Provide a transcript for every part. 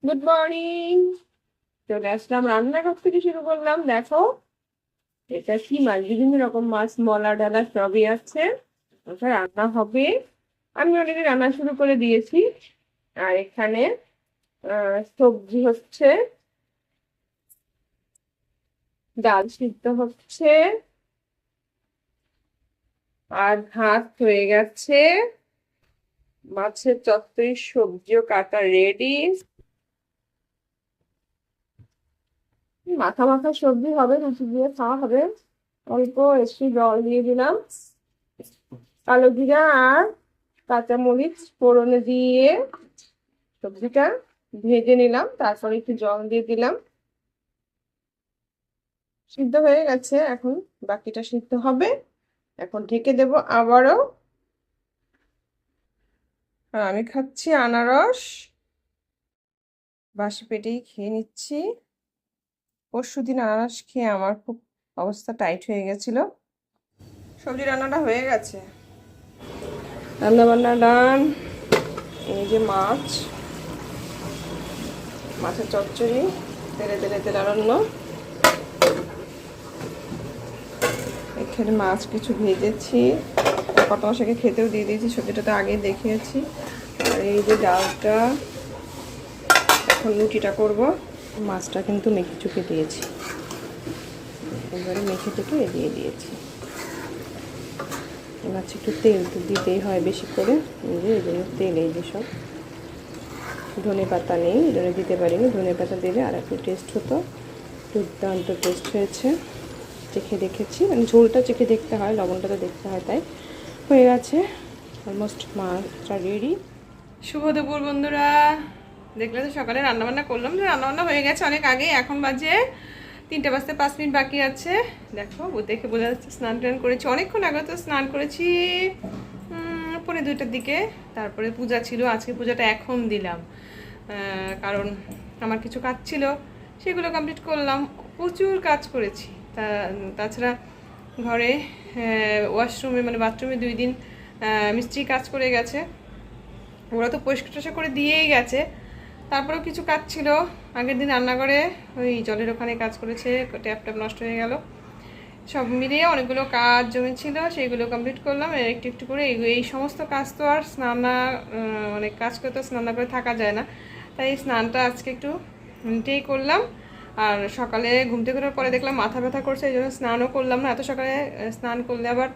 Good morning. চলে আসলাম, রান্নাঘর থেকে শুরু করলাম। দেখো এটা কি মাছ, বিভিন্ন রকম মাছ, মলা ডালা সবই আছে। ওটা রান্না হবে। আমি অলরেডি রান্না শুরু করে দিয়েছি। আর এখানে সবজি হচ্ছে, ডাল সিদ্ধ হচ্ছে, আর ভাত হয়ে গেছে। মাছের চচ্চড়ি, সবজিও কাটা রেডি। মাখা মাখা সবজি হবে, রুটি দিয়ে খাওয়া হবে। অল্প একটু জল দিয়ে দিলাম, কালো জিরা আর কাঁচামরিচ ফোড়নে দিয়ে সবজিটা ভেজে নিলাম, তারপরে একটু জল দিয়ে দিলাম। সিদ্ধ হয়ে গেছে, এখন বাকিটা সিদ্ধ হবে। এখন ঢেকে দেব আবারও। আর আমি খাচ্ছি আনারস, বাসি পেটেই খেয়ে নিচ্ছি। পরশুদিন আনারস খেয়ে আমার খুব অবস্থা টাইট হয়ে গেছিল। সবজি রান্নাটা হয়ে গেছে, রান্না বান্না ডান। এই যে মাছের চচ্চড়ি, তেলে তেলে তেলারণ্য। এখানে মাছ কিছু ভেজেছি, কত মশাকে খেতেও দিয়ে দিয়েছি, সবজিটা তো আগেই দেখিয়েছি। আর এই যে ডালটা, এখন রুটিটা করব। মাছটা কিন্তু মেখে চুকে দিয়েছি, এবারে মেখে টেকে দিয়ে দিয়েছি। মাছ একটু তেল তো দিতেই হয় বেশি করে, এই যে তেল, এই যে সব। ধনে পাতা নেই, ধনে দিতে পারিনি, ধনে পাতা দিলে আর একটু টেস্ট হতো। দুর্দান্ত টেস্ট হয়েছে, চেখে দেখেছি, মানে ঝোলটা চেখে দেখতে হয়, লবণটা তো দেখতে হয়। তাই হয়ে গেছে, অলমোস্ট মাছটা রেডি। শুভ দুপুর বন্ধুরা। দেখলে তো সকালে রান্নাবান্না করলাম, যে রান্নাবান্না হয়ে গেছে অনেক আগেই। এখন বাজে 3টে বাজতে 5 মিনিট বাকি আছে। দেখো দেখে বোঝা যাচ্ছে স্নান টান করেছি অনেকক্ষণ আগে, তো স্নান করেছি 1:45টার দিকে। তারপরে পূজা ছিল, আজকে পূজাটা এখন দিলাম, কারণ আমার কিছু কাজ ছিল, সেগুলো কমপ্লিট করলাম। প্রচুর কাজ করেছি। তাছাড়া ঘরে ওয়াশরুমে, মানে বাথরুমে 2 দিন মিস্ত্রি কাজ করে গেছে, ওরা তো পরিষ্কার টরিষ্কার করে দিয়েই গেছে। তারপরেও কিছু কাজ ছিল। আগের দিন রান্নাঘরে ওই জলের ওখানে কাজ করেছে, ট্যাপ নষ্ট হয়ে গেল। সব মিলিয়ে অনেকগুলো কাজ জমেছিল, সেইগুলো কমপ্লিট করলাম একটু একটু করে। এই সমস্ত কাজ তো আর অনেক কাজ করে তো স্নান না করে থাকা যায় না, তাই স্নানটা আজকে একটু মিনিটেই করলাম। আর সকালে ঘুম থেকে ওঠার পরে দেখলাম মাথা ব্যথা করছে, এই জন্য স্নানও করলাম না। এত সকালে স্নান করলে আবার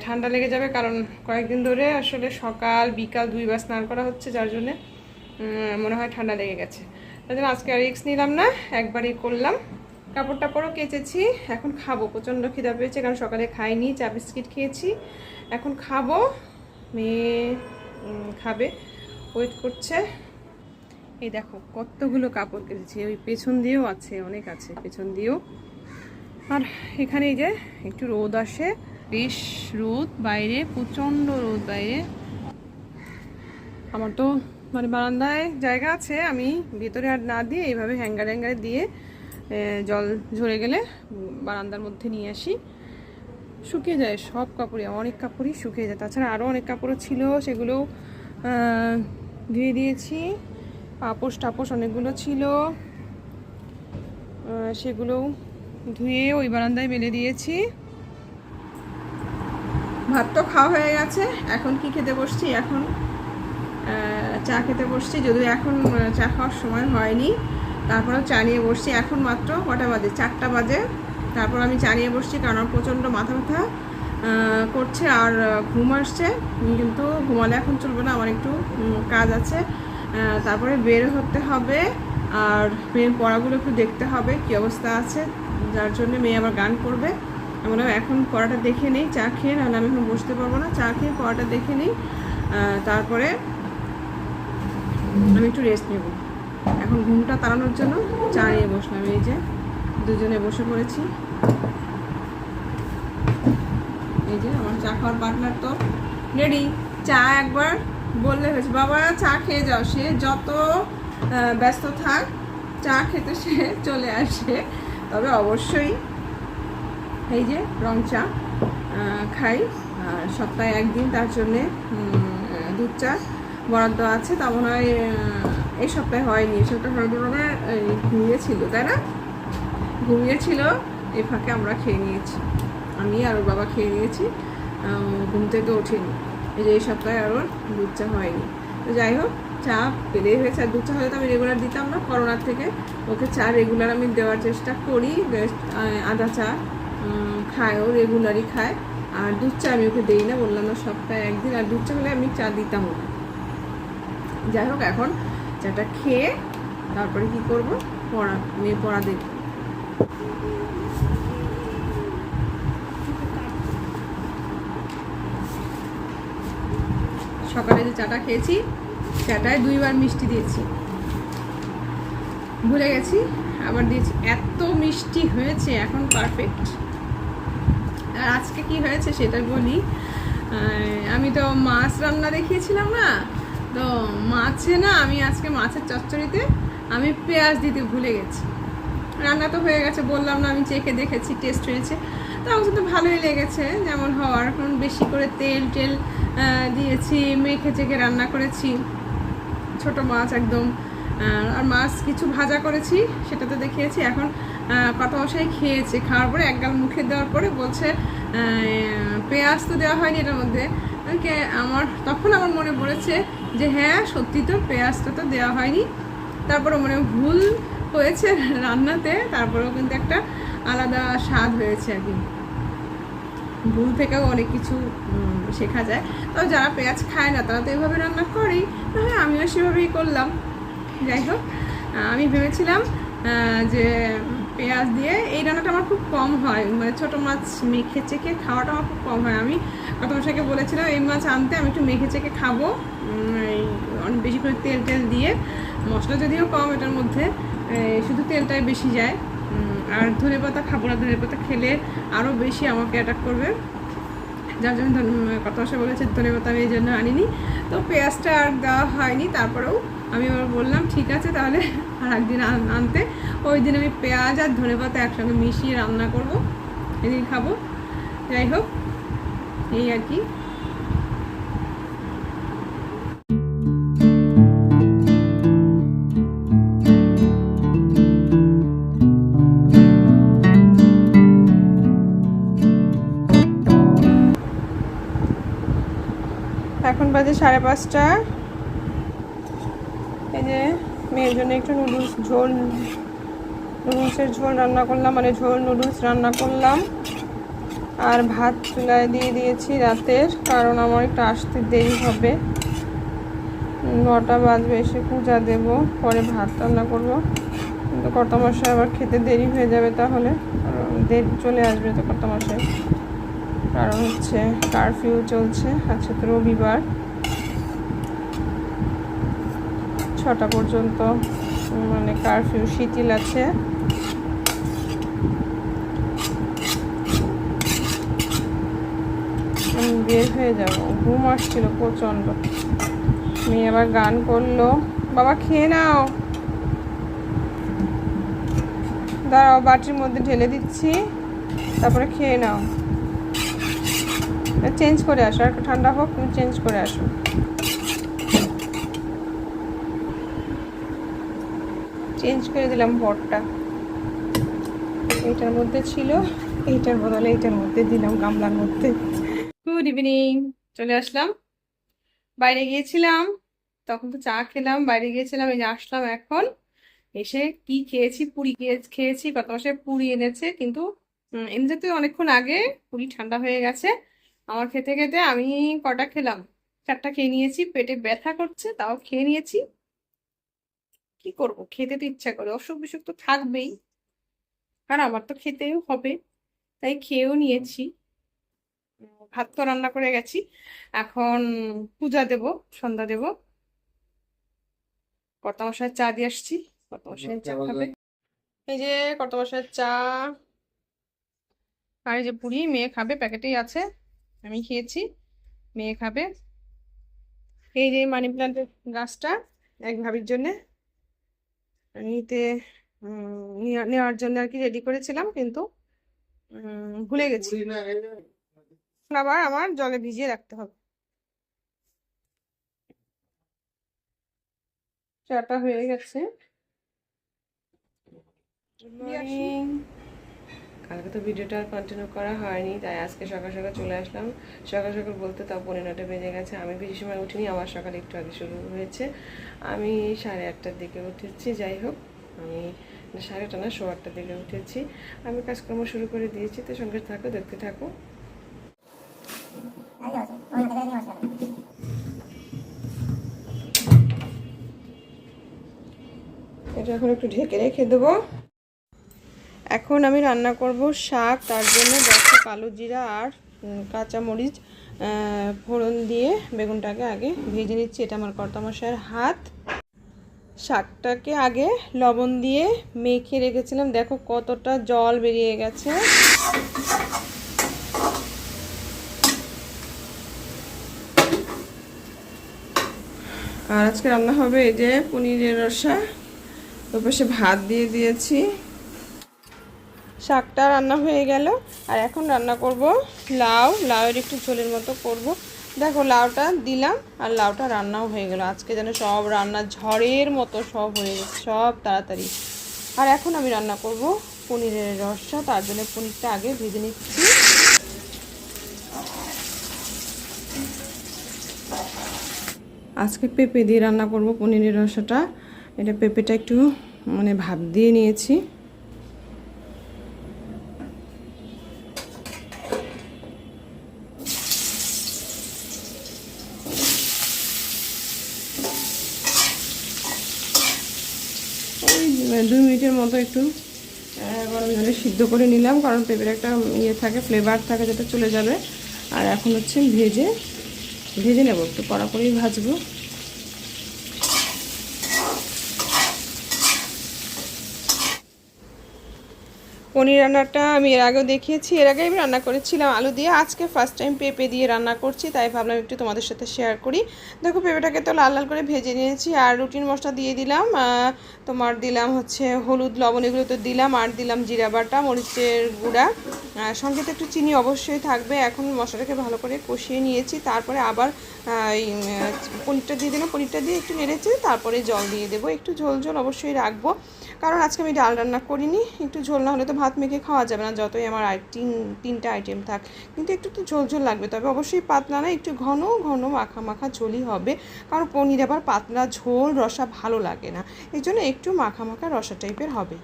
ঠান্ডা লেগে যাবে, কারণ কয়েকদিন ধরে আসলে সকাল বিকাল 2বার স্নান করা হচ্ছে, যার জন্যে মনে হয় ঠান্ডা লেগে গেছে। তাই জন্য আজকে আর রিস্ক নিলাম না, একবারই করলাম। কাপড় টাপড়ও কেচেছি। এখন খাবো, প্রচণ্ড খিদা পেয়েছে, কারণ সকালে খাইনি, চা বিস্কিট খেয়েছি। এখন খাবো, মেয়ে খাবে, ওয়েট করছে। এই দেখো কতগুলো কাপড় কেচেছি, ওই পেছন দিয়েও আছে, অনেক আছে পেছন দিয়েও। আর এখানে এই যে একটু রোদ আসে, বেশ রোদ বাইরে, প্রচণ্ড রোদ বাইরে। আমার তো মানে বারান্দায় জায়গা আছে, আমি ভেতরে আর না দিয়ে এইভাবে হ্যাঙ্গারে দিয়ে জল ঝরে গেলে বারান্দার মধ্যে নিয়ে আসি, শুকিয়ে যায় সব কাপড়ই, অনেক কাপড়ই শুকিয়ে যায়। তাছাড়া আরও অনেক কাপড়ও ছিল, সেগুলোও ধুয়ে দিয়েছি। পাপোশ টাপোশ অনেকগুলো ছিল, সেগুলোও ধুয়ে ওই বারান্দায় মেলে দিয়েছি। ভাত তো খাওয়া হয়ে গেছে, এখন কি খেতে বসছি, এখন চা খেতে বসছি। যদিও এখন চা খাওয়ার সময় হয়নি, তারপরেও চা নিয়ে বসছি। এখন মাত্র কটা বাজে, 4টা বাজে। তারপর আমি চা নিয়ে বসছি, কারণ আমার প্রচণ্ড মাথা ব্যথা করছে আর ঘুম আসছে। কিন্তু ঘুমালে এখন চলবে না, আমার একটু কাজ আছে। তারপরে বের হতে হবে, আর মেয়ের পড়াগুলো একটু দেখতে হবে কী অবস্থা আছে, যার জন্য মেয়ে আবার গান করবে। আমরা এখন পড়াটা দেখে নিই চা খেয়ে, নাহলে আমি এখন বসতে পারবো না। চা খেয়ে পড়াটা দেখে নিই, তারপরে আমি একটু রেস্ট নেব। এখন ঘুমটা তাড়ানোর জন্য চা নিয়ে বসলাম। এই যে দুজনে বসে পড়েছি, এই যে আমার চা খাওয়ার পার্টনার তো রেডি। চা একবার বললে হয়েছে, বাবা চা খেয়ে যাও। সে যত ব্যস্ত থাক, চা খেতে সে চলে আসে। তবে অবশ্যই এই যে রং চা খাই, সপ্তাহে 1 দিন তার জন্যে দুধ চা বরাদ্দ আছে। তা মনে হয় এই সপ্তাহে হয়নি, এই সপ্তাহে হয়নি মানে ঘুমিয়েছিল, তাই না? ঘুমিয়েছিল, এই ফাঁকে আমরা খেয়ে নিয়েছি, আমি আর ওর বাবা খেয়ে নিয়েছি, ঘুম থেকে ওঠেনি। এই যে এই সপ্তাহে আর ওর দুধ চা হয়নি। তো যাই হোক, চা পেলেই হয়েছে। আর দুধ চা হলে তো আমি রেগুলার দিতাম না, করোনার থেকে ওকে চা রেগুলার আমি দেওয়ার চেষ্টা করি। আদা চা খায়, ও রেগুলারই খায়। আর দুধ চা আমি ওকে দিই না, বললাম না, সপ্তাহে একদিন। আর দুধ চা হলে আমি চা দিতাম না। যাই হোক, এখন চাটা খেয়ে তারপরে কি করব, মেয়ে পড়া দেখব। সকালে যে চাটা খেয়েছি, চাটায় 2বার মিষ্টি দিয়েছি, ভুলে গেছি, আবার দিয়েছি। এত মিষ্টি হয়েছে, এখন পারফেক্ট। আর আজকে কি হয়েছে সেটা বলি। আমি তো মাছ রান্না দেখিয়েছিলাম না, তো মাছে না, আমি আজকে মাছের চচ্চড়িতে আমি পেঁয়াজ দিতে ভুলে গেছি। রান্না তো হয়ে গেছে, বললাম না, আমি চেখে দেখেছি, টেস্ট হয়েছে, তো আমার তো ভালোই লেগেছে যেমন হওয়ার। এখন বেশি করে তেল দিয়েছি, মেখে চেখে রান্না করেছি, ছোট মাছ একদম। আর মাছ কিছু ভাজা করেছি, সেটা তো দেখিয়েছি। এখন কত মশাই খেয়েছে, খাওয়ার পরে এক গাল মুখে দেওয়ার পরে বলছে পেঁয়াজ তো দেওয়া হয়নি এটার মধ্যে। তখন আমার মনে পড়েছে যে হ্যাঁ, সত্যি তো পেঁয়াজটা তো দেওয়া হয়নি। তারপরে মনে ভুল হয়েছে রান্নাতে, তারপরেও কিন্তু একটা আলাদা স্বাদ হয়েছে আর কি। ভুল থেকেও অনেক কিছু শেখা যায়। তবে যারা পেঁয়াজ খায় না তারা তো এভাবে রান্না করেই, হ্যাঁ আমিও সেভাবেই করলাম। যাই হোক, আমি ভেবেছিলাম যে পেঁয়াজ দিয়ে এই রান্নাটা আমার খুব কম হয়, মানে ছোটো মাছ মেখে চেখে খাওয়াটা আমার খুব কম হয়। আমি কত মশাইকে বলেছিলাম এই মাছ আনতে, আমি একটু মেখে চেখে খাবো, অনেক বেশি করে তেল দিয়ে। মশলা যদিও কম এটার মধ্যে, শুধু তেলটাই বেশি যায়। আর ধনেপাতা খাবো না, ধনেপাতা খেলে আরও বেশি আমাকে অ্যাটাক করবে, যার জন্য কত মশাই বলেছে ধনেপাতা আমি এই জন্য আনিনি। তো পেঁয়াজটা আর দেওয়া হয়নি। তারপরেও আমি আবার বললাম ঠিক আছে তাহলে আর একদিন আনতে। ওই দিন আমি পেঁয়াজ আর ধনেপাতা একসঙ্গে মিশিয়ে রান্না করব, এদিন খাবো। যাই হোক, এই আর কি। এখন বাজে 5:30। এই যে মেয়ের জন্য একটু নুডলসের ঝোল রান্না করলাম, মানে ঝোল নুডলস রান্না করলাম। আর ভাত চুলায় দিয়ে দিয়েছি রাতের, কারণ আমার একটু আসতে দেরি হবে, 9টা বাজবে, এসে পূজা দেব, পরে ভাত রান্না করব। কিন্তু কর্তামশাই আবার খেতে দেরি হয়ে যাবে, তাহলে চলে আসবে তো কর্তামশাই, কারণ হচ্ছে কারফিউ চলছে, আজকে তো রবিবার, 6টা পর্যন্ত মানে কারফিউ শিথিল আছে। আমি বের হয়ে যাব, ঘুম আসছিল প্রচণ্ড। মেয়ে আবার গান করলো, বাবা খেয়ে নাও, দাঁড়াও বাটির মধ্যে ঢেলে দিচ্ছি, তারপরে খেয়ে নাও। চেঞ্জ করে আসো, আর একটু ঠান্ডা হোক, তুমি চেঞ্জ করে আসো। চেঞ্জ করে দিলাম পটটা, এইটার মধ্যে ছিল, এইটার বদলে এইটার মধ্যে দিলাম, গামলার মধ্যে। গুড ইভিনিং, চলে আসলাম। বাইরে গিয়েছিলাম, তখন তো চা খেলাম, বাইরে গিয়েছিলাম, এই যে আসলাম এখন। এসে কি খেয়েছি, পুরি খেয়েছি, কত মাসে পুরি এনেছে, কিন্তু এনে তো অনেকক্ষণ আগে, পুরি ঠান্ডা হয়ে গেছে। আমার খেতে খেতে আমি কটা খেলাম, 4টা খেয়ে নিয়েছি, পেটে ব্যথা করছে তাও খেয়ে নিয়েছি। কি করব, খেতে তো ইচ্ছা করে, অসুখ বিসুখ তো থাকবেই, আর আমার তো খেতেও হবে, তাই খেয়েও নিয়েছি। ভাত তো রান্না করে গেছি, এখন পূজা দেব, সন্ধ্যা দেব। কর্তামশায় চা দিয়ে আসছি, কর্তামশায় চা খাবে। এই যে কর্তামশায় চা, আর এই যে পুরি, মেয়ে খাবে, প্যাকেটেই আছে, আমি খেয়েছি, মেয়ে খাবে। এই যে মানি প্ল্যান্টের গাছটা এক ভাবির জন্য নিতে নেওয়ার জন্য আর কি রেডি করেছিলাম, কিন্তু ভুলে গেছি, আবার আমার জলে ভিজিয়ে রাখতে হবে। চাটা হয়ে গেছে। Good morning. কালকে তো ভিডিওটা আর কন্টিনিউ করা হয়নি, তাই আজকে সকাল সকাল চলে আসলাম। সকাল সকাল বলতে তাও 9:15 বেজে গেছে। আমি বেশি সময় উঠিনি, আমার সকাল একটু আগে শুরু হয়েছে। আমি 8:30টার দিকে উঠেছি। যাই হোক, আমি 8:30 না, 8:15টার দিকে উঠেছি। আমি কাজকর্ম শুরু করে দিয়েছি, তো সঙ্গে থাকো, দেখতে থাকো। এটা এখন একটু ঢেকে রেখে দেবো। এখন আমি রান্না করব শাক। তার জন্য দেখো কালো জিরা আর কাঁচামরিচ ফোড়ন দিয়ে বেগুনটাকে আগে ভেজে নিচ্ছি। এটা আমার কর্তামশাইয়ের হাত। শাকটাকে আগে লবণ দিয়ে মেখে রেখেছিলাম, দেখো কতটা জল বেরিয়ে গেছে। আর আজকে রান্না হবে এই যে পনিরের রসা। ওর পাশে ভাত দিয়ে দিয়েছি। শাকটা রান্না হয়ে গেল। আর এখন রান্না করব লাউয়ের একটু ঝোলের মতো করব। দেখো লাউটা দিলাম আর লাউটা রান্নাও হয়ে গেল। আজকে যেন সব রান্না ঝড়ের মতো সব হয়ে গেছে, সব তাড়াতাড়ি। আর এখন আমি রান্না করব পনিরের রসা। তার জন্য পনিরটা আগে ভেজে নিচ্ছি। আজকে পেঁপে দিয়ে রান্না করব পনিরের রসাটা। এটা পেঁপেটা একটু ভাপ দিয়ে নিয়েছি। ওই 2 মিনিটের মতো একটু গরম জলে সিদ্ধ করে নিলাম, কারণ পেঁপের একটা থাকে, ফ্লেভার থাকে, যেটা চলে যাবে। আর এখন হচ্ছে ভেজে নেব, একটু কড়া করেই ভাজবো। পনির রান্নাটা আমি এর আগেও দেখিয়েছি, এর আগে আমি রান্না করেছিলাম আলু দিয়ে। আজকে ফার্স্ট টাইম পেঁপে দিয়ে রান্না করছি, তাই ভাবলাম একটু তোমাদের সাথে শেয়ার করি। দেখো পেঁপেটাকে তো লাল লাল করে ভেজে নিয়েছি। আর রুটিন মশলা দিয়ে দিলাম, তোমার দিলাম হচ্ছে হলুদ লবণ, এগুলো তো দিলাম। আর দিলাম জিরা বাটা, মরিচের গুঁড়া, সঙ্গে তো একটু চিনি অবশ্যই থাকবে। এখন মশলাটাকে ভালো করে কষিয়ে নিয়েছি। তারপরে আবার পনিরটা দিয়ে দিলাম। পনিরটা দিয়ে একটু নেড়েছি, তারপরে জল দিয়ে দেবো। একটু ঝোল ঝোল অবশ্যই রাখবো, কারণ আজকে আমি ডাল রান্না করিনি। একটু ঝোল না হলে তো ভাত মেখে খাওয়া যাবে না, যতই আমার তিনটা আইটেম থাক। কিন্তু একটু তো ঝোল ঝোল লাগবে, তবে অবশ্যই পাতলা না, একটু ঘন ঘন মাখা মাখা ঝোলই হবে। কারণ পনির আবার পাতলা ঝোল রসা ভালো লাগে না, এই জন্য একটু মাখা মাখা রসা টাইপের হবে।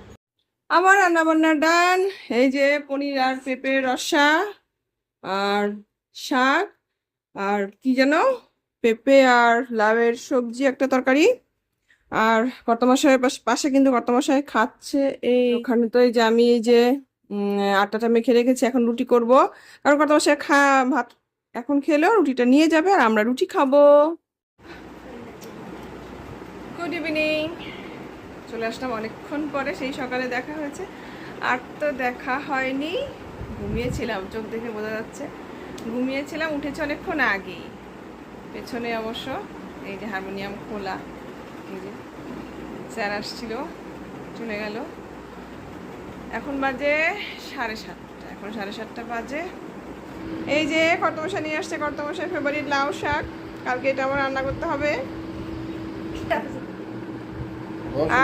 আমার রান্নাবান্না ডান। এই যে পনির আর পেঁপের রসা আর শাক আর কি যেন পেঁপে আর লাউয়ের সবজি, একটা তরকারি। আর কর্তামশাইয়ের পাশে কিন্তু কর্তামশাই খাচ্ছে। এই ওখানে তো এই যে আমি এই যে আটাটা মেখে রেখেছি, এখন রুটি করব। কারণ কর্তামশাই ভাত এখন খেলেও রুটিটা নিয়ে যাবে, আর আমরা রুটি খাবো। Good evening. চলে আসলাম অনেকক্ষণ পরে, সেই সকালে দেখা হয়েছে। আর তো দেখা হয়নি, ঘুমিয়েছিলাম, চোখ দেখে বোঝা যাচ্ছে ঘুমিয়েছিলাম। উঠেছে অনেকক্ষণ আগেই। পেছনে অবশ্য এই যে হারমোনিয়াম খোলা, এই যে স্যার আসছিল, চলে গেল। এখন বাজে 7:30। এখন 7:30 বাজে। এই যে কর্তামশাই নিয়ে আসছে, কর্তামশাই ফেভারিট লাউ শাক। কালকে এটা আমার রান্না করতে হবে।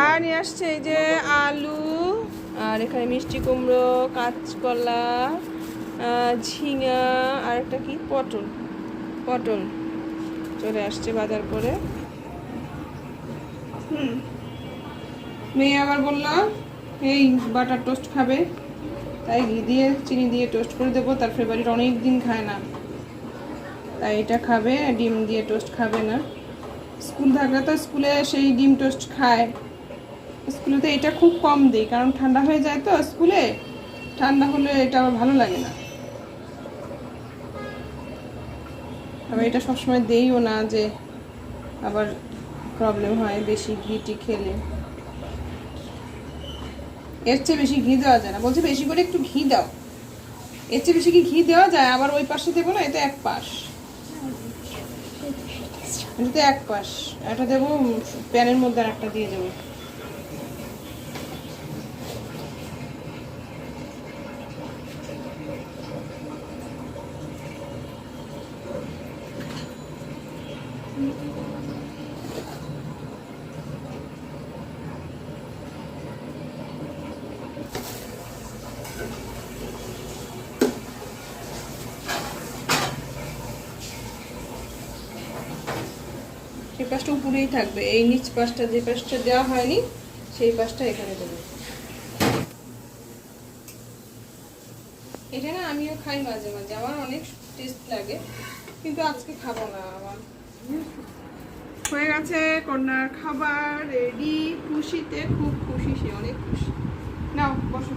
আর নিয়ে আসছে এই যে আলু, আর এখানে মিষ্টি কুমড়ো, কাঁচকলা, ঝিঙা, আর একটা কি পটল চলে আসছে বাজার করে। মেয়ে আবার বললাম এই বাটার টোস্ট খাবে, তাই ঘি দিয়ে চিনি দিয়ে টোস্ট করে দেবো। তার ফেভারিট, অনেক দিন খায় না, তাই এটা খাবে। ডিম দিয়ে টোস্ট খাবে না। স্কুল থাকলে তো স্কুলে সেই ডিম টোস্ট খায়। স্কুলে তো এটা খুব কম দিই, কারণ ঠান্ডা হয়ে যায় তো স্কুলে, ঠান্ডা হলে এটা আবার ভালো লাগে না। আবার এটা সবসময় দেইও না, যে আবার প্রবলেম হয় বেশি ঘিটি খেলে। এর চেয়ে বেশি ঘি দেওয়া যায় না, বলছে বেশি করে একটু ঘি দাও। এর চেয়ে বেশি কি ঘি দেওয়া যায়? আবার ওই পাশে দেবো না, এটা এক পাশ, এটাতে এক পাশ। এটা দেবো প্যানের মধ্যে, আর একটা দিয়ে দেবো। এই পাশটা উপরেই থাকবে, এই নিচ পাশটা যে পাশটা দেওয়া হয়নি সেই পাশটা এখানে দেবো। এটা না আমিও খাই মাঝে মাঝে, আমার অনেক টেস্ট লাগে, কিন্তু আজকে খাবো না। আমার হয়ে গেছে কন্যার খাবার রেডি। খুশিতে খুব খুশি, সে অনেক খুশি। নাও বসো,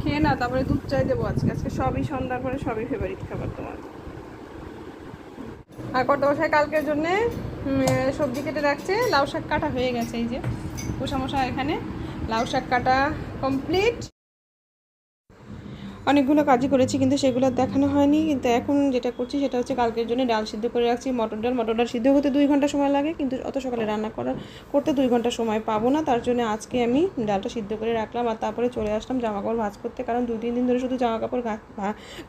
খেয়ে না, তারপরে দুধ চাই দেবো। আজকে সবই সন্ধ্যার পরে সবই ফেভারিট খাবার তোমার। আর কর্তামশাই কালকের জন্যে সবজি কেটে রাখছে, লাউ শাক কাটা হয়ে গেছে। এই যে পোষামশা এখানে লাউ শাক কাটা কমপ্লিট। অনেকগুলো কাজই করেছি কিন্তু সেগুলো দেখানো হয়নি। কিন্তু এখন যেটা করছি সেটা হচ্ছে কালকের জন্য ডাল সিদ্ধ করে রাখছি, মটর ডাল সিদ্ধ হতে 2 ঘন্টা সময় লাগে, কিন্তু অত সকালে রান্না করতে 2 ঘন্টা সময় পাবো না। তার জন্য আজকে আমি ডালটা সিদ্ধ করে রাখলাম আর তারপরে চলে আসলাম জামাকাপড় ভাঁজ করতে, কারণ 2-3 দিন ধরে শুধু জামাকাপড়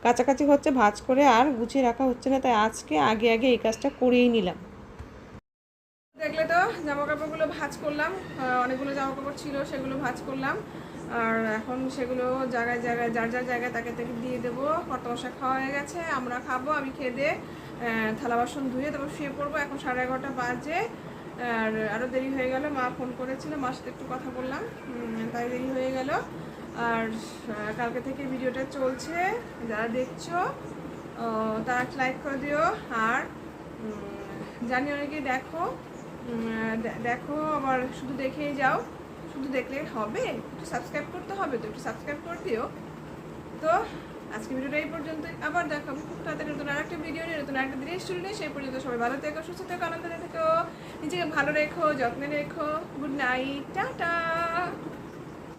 কাছাকাছি হচ্ছে, ভাঁজ করে আর গুছিয়ে রাখা হচ্ছে না, তাই আজকে আগে এই কাজটা করেই নিলাম। দেখলে তো জামাকাপড়গুলো ভাঁজ করলাম, অনেকগুলো জামাকাপড় ছিল সেগুলো ভাঁজ করলাম, আর এখন সেগুলো জায়গায় যার জায়গায় তাকে দিয়ে দেবো। কর্তামশা খাওয়া হয়ে গেছে, আমরা খাবো। আমি খেয়ে দিয়ে থালা বাসন ধুয়ে তারপর শুয়ে পড়বো। এখন 11:30 বাজে, আর আরও দেরি হয়ে গেল। মা ফোন করেছিল, মার সাথে একটু কথা বললাম, তাই দেরি হয়ে গেল। আর কালকে থেকে ভিডিওটা চলছে, যারা দেখছো তারা লাইক করে দিও। আর জানি অনেকেই দেখো আবার শুধু দেখেই যাও, শুধু দেখলে হবে, একটু সাবস্ক্রাইব করতে হবে, তো একটু সাবস্ক্রাইব করে দিও। তো আজকে ভিডিওটা এই পর্যন্তই, আবার দেখাবো খুব তাড়াতাড়ি নতুন আরেকটা ভিডিও নিয়ে, নতুন আরেকটা দিনের স্টোরি নিয়ে। সেই পর্যন্ত সবাই ভালো থেকো, সুস্থ থেকো, আনন্দে থেকো, নিজেকে ভালো রেখো, যত্নে রেখো। Good night, tata.